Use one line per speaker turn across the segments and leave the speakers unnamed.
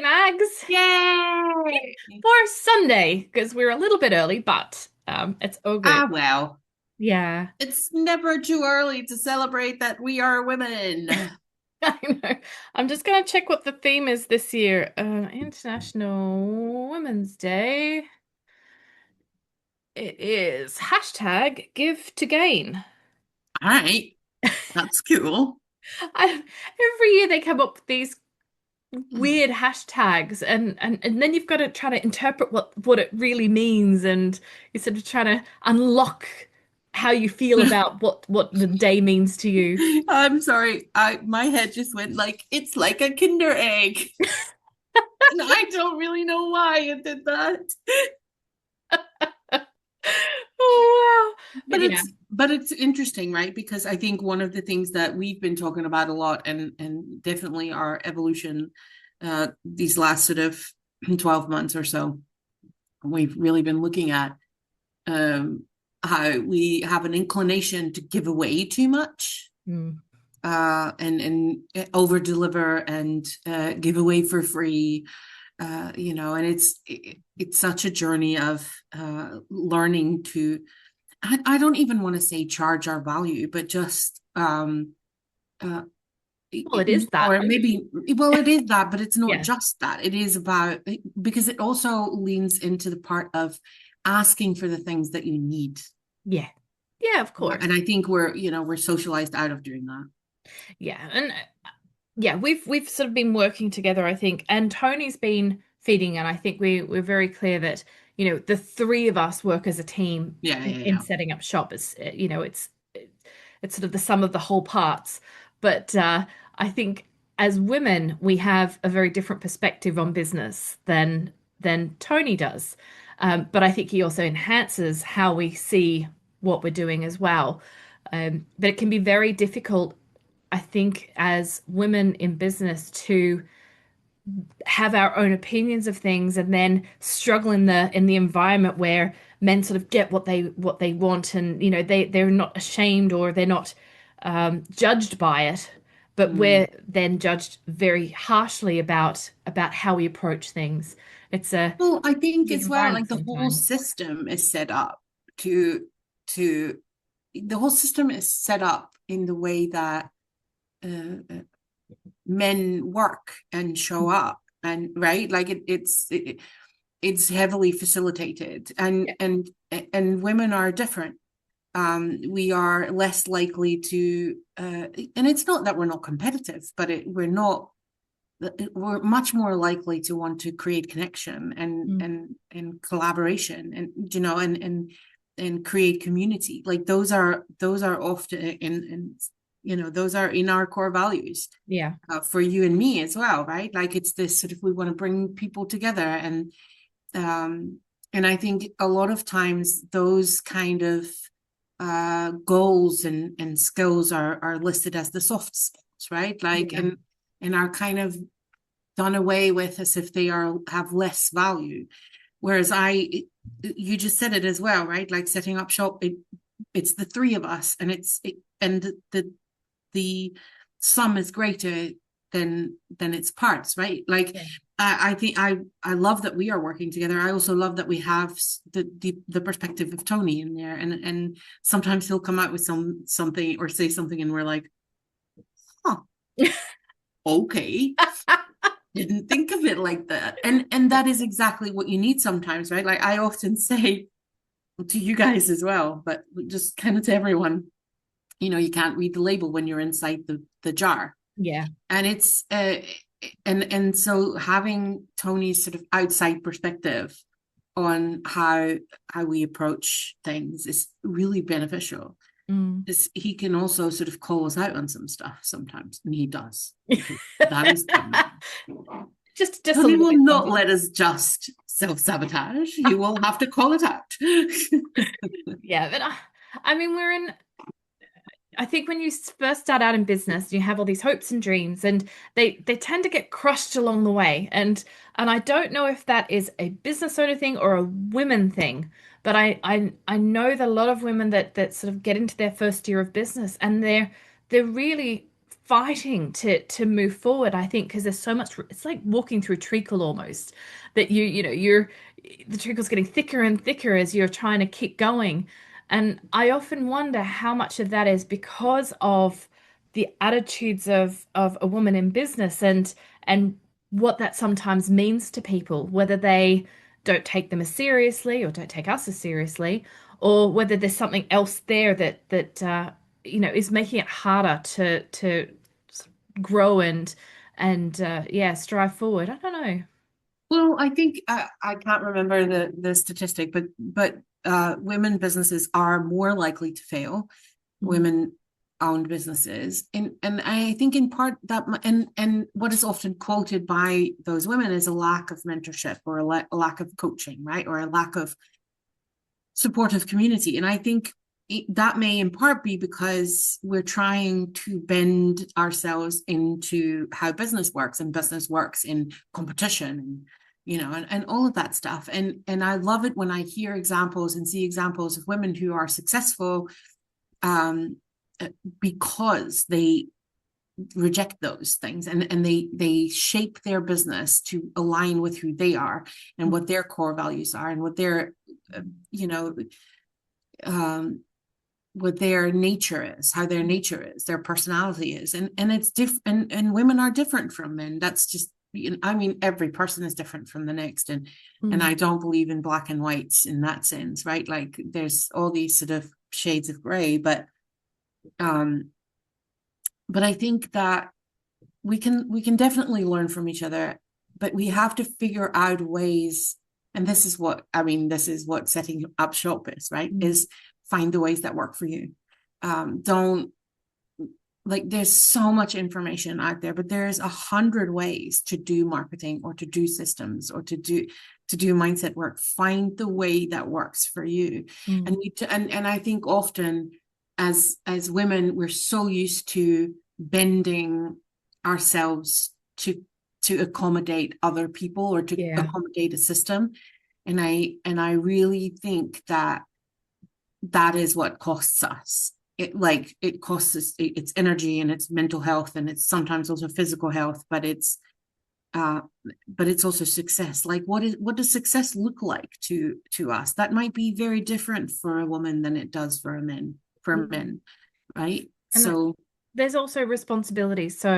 Wednesday, Mags,
Yay!
for Sunday because we're a little bit early, but it's all good.
Ah, well,
Yeah,
it's never too early to celebrate that we are women.
I know. I'm just gonna check what the theme is this year. International Women's Day. It is hashtag give to gain.
All right, that's cool.
I, every year they come up with these weird hashtags and then you've got to try to interpret what it really means and you're sort of trying to unlock how you feel about what the day means to you.
I'm sorry. I my head just went like it's like a Kinder egg. And I don't really know why it did that.
Oh wow. But
But
yeah.
it's interesting, right? Because I think one of the things that we've been talking about a lot and definitely our evolution these last sort of 12 months or so, we've really been looking at um, how we have an inclination to give away too much
Mm.
and over deliver and give away for free. And it's such a journey of learning to. I don't even want to say charge our value, but just uh,
Well, it is that.
or
I mean,
maybe well it is that, but it's not
yeah.
just that. It is about because it also leans into the part of asking for the things that you need.
Yeah. Yeah, of course.
And I think we're socialized out of doing that.
Yeah. And yeah, we've sort of been working together, I think, and Tony's been feeding, and I think we're very clear that, the three of us work as a team
Yeah,
in,
yeah,
in
yeah.
setting up shop. It's sort of the sum of the whole parts. But I think as women, we have a very different perspective on business than Tony does. But I think he also enhances how we see what we're doing as well. But it can be very difficult, I think, as women in business to have our own opinions of things and then struggle in the environment where men sort of get what they want, and they're not ashamed or they're not judged by it, but
Mm.
we're then judged very harshly about how we approach things. It's a
Well, I think
big
as well,
environment
like
sometimes.
to to the whole system is set up in the way that men work and show up, and right, like it's heavily facilitated,
Yeah.
and women are different. We are less likely to, and it's not that we're not competitive, but we're much more likely to want to create connection
Mm.
and collaboration, and and create community. Like those are often in those are in our core values,
Yeah.
for you and me as well, right? Like it's this sort of, we want to bring people together, um and I think a lot of times those kind of goals and skills are listed as the soft skills, right? Like
Yeah.
and are kind of done away with as if they are have less value. Whereas you just said it as well, right? Like setting up shop, it's the three of us, and and the sum is greater than its parts, right? Like
Yeah.
I think I love that we are working together. I also love that we have the perspective of Tony in there, and sometimes he'll come out with something or say something, and we're like, huh, okay, didn't think of it like that. And that is exactly what you need sometimes, right? Like I often say to you guys as well, but just kind of to everyone, you can't read the label when you're inside the jar.
Yeah.
And it's and so having Tony's sort of outside perspective on how we approach things is really beneficial.
Mm.
Is he can also sort of call us out on some stuff sometimes, and he does, because that is Tony.
Just a
Tony
little
will
bit
not
sometimes.
let us just self-sabotage. He will have to call it out.
Yeah, but I mean, I think when you first start out in business, you have all these hopes and dreams, and they tend to get crushed along the way. And I don't know if that is a business owner thing or a women thing, but I know that a lot of women that sort of get into their first year of business, and they're really fighting to move forward, I think, because there's so much, it's like walking through treacle almost, that you're the treacle's getting thicker and thicker as you're trying to keep going. And I often wonder how much of that is because of the attitudes of a woman in business, and what that sometimes means to people, whether they don't take them as seriously or don't take us as seriously, or whether there's something else there that is making it harder to grow and yeah, strive forward. I don't know.
Well, I think I can't remember the statistic, but women businesses are more likely to fail.
Mm.
Women owned businesses, and I think in part that and what is often quoted by those women is a lack of mentorship or a lack of coaching, right, or a lack of supportive community. And I think that may in part be because we're trying to bend ourselves into how business works, and business works in competition, and and all of that stuff. And I love it when I hear examples and see examples of women who are successful um, because they reject those things, and they shape their business to align with who they are and what their core values are, and what their you know um what their nature is, how their nature is, their personality is. And it's different, and women are different from men. That's just, I mean, every person is different from the next. And
Mm.
I don't believe in black and whites in that sense, right? Like there's all these sort of shades of gray, um but I think that we can definitely learn from each other, but we have to figure out ways. And this is what I mean, this is what setting up shop is, right?
Mm.
Is find the ways that work for you. Don't like there's so much information out there, but there's 100 ways to do marketing, or to do systems, or to do mindset work. Find the way that works for you.
Mm.
And I think often as women, we're so used to bending ourselves to accommodate other people, or to
Yeah.
accommodate a system. And I really think that that is what costs us. It costs us, it's energy, and it's mental health, and it's sometimes also physical health, uh but it's also success. Like what does success look like to us? That might be very different for a woman than it does for
Mm.
men, right?
And
So
there's also responsibilities. So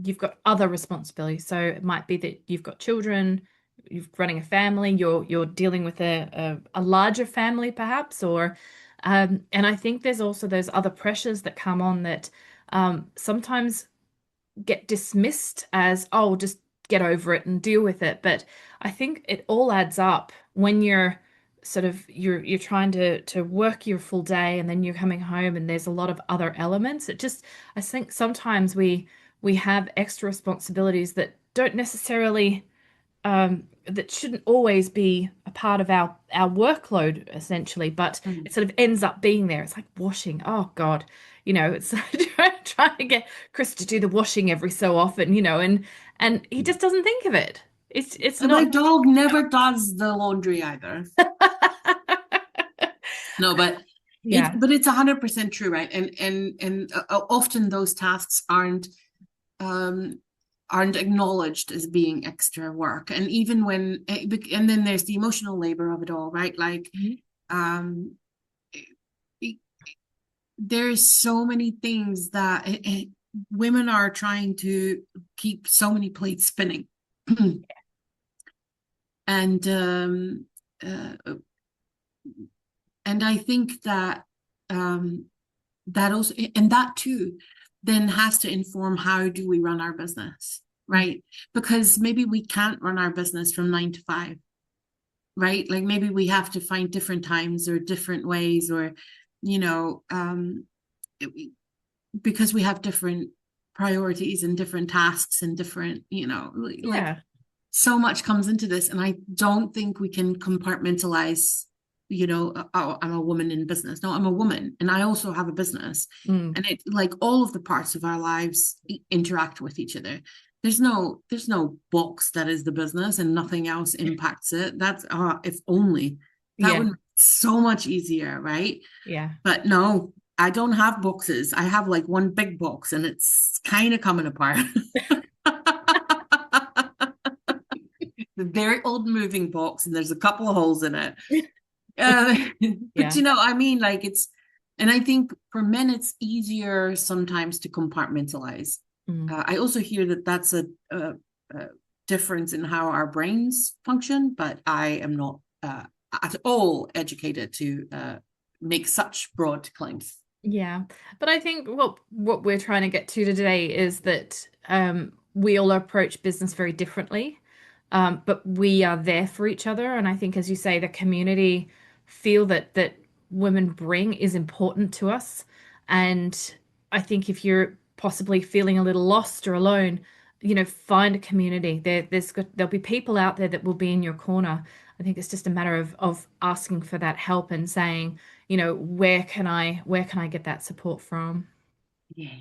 you've got other responsibilities. So it might be that you've got children, you're running a family, you're dealing with a larger family perhaps, or and I think there's also those other pressures that come on that sometimes get dismissed as, oh, just get over it and deal with it. But I think it all adds up when you're trying to work your full day, and then you're coming home and there's a lot of other elements. I think sometimes we have extra responsibilities that don't necessarily that shouldn't always be a part of our workload essentially, but
mm.
it sort of ends up being there. It's like washing. Oh God, it's trying to get Chris to do the washing every so often, and he just doesn't think of it. It's
My
not.
dog never does the laundry either. No, but
Yeah.
it's 100% true, right? And often those tasks um aren't acknowledged as being extra work. And even when and then there's the emotional labor of it all, right? Like
Mhm.
um there's so many things that women are trying to keep so many plates spinning. and uh, and I think that that also, and that too then has to inform how do we run our business, right? Because maybe we can't run our business from 9 to 5, right? Like maybe we have to find different times or different ways, or you know um because we have different priorities and different tasks and different, like
Yeah.
so much comes into this. And I don't think we can compartmentalize, oh, I'm a woman in business. No, I'm a woman and I also have a business.
Mm.
And it, like, all of the parts of our lives interact with each other. There's no box that is the business and nothing else impacts it. That's if only that would
Yeah.
make it so much easier, right?
Yeah.
But no. I don't have boxes. I have like one big box and it's kind of coming apart. The very old moving box, and there's a couple of holes in it. Uh, but
Yeah.
I mean, like and I think for men, it's easier sometimes to compartmentalize.
Mm.
I also hear that that's a difference in how our brains function, but I am not at all educated to make such broad claims.
Yeah, but I think what we're trying to get to today is that we all approach business very differently, but we are there for each other. And I think, as you say, the community feel that women bring is important to us. And I think if you're possibly feeling a little lost or alone, find a community. There'll be people out there that will be in your corner. I think it's just a matter of asking for that help and saying, where can I get that support from?
Yeah.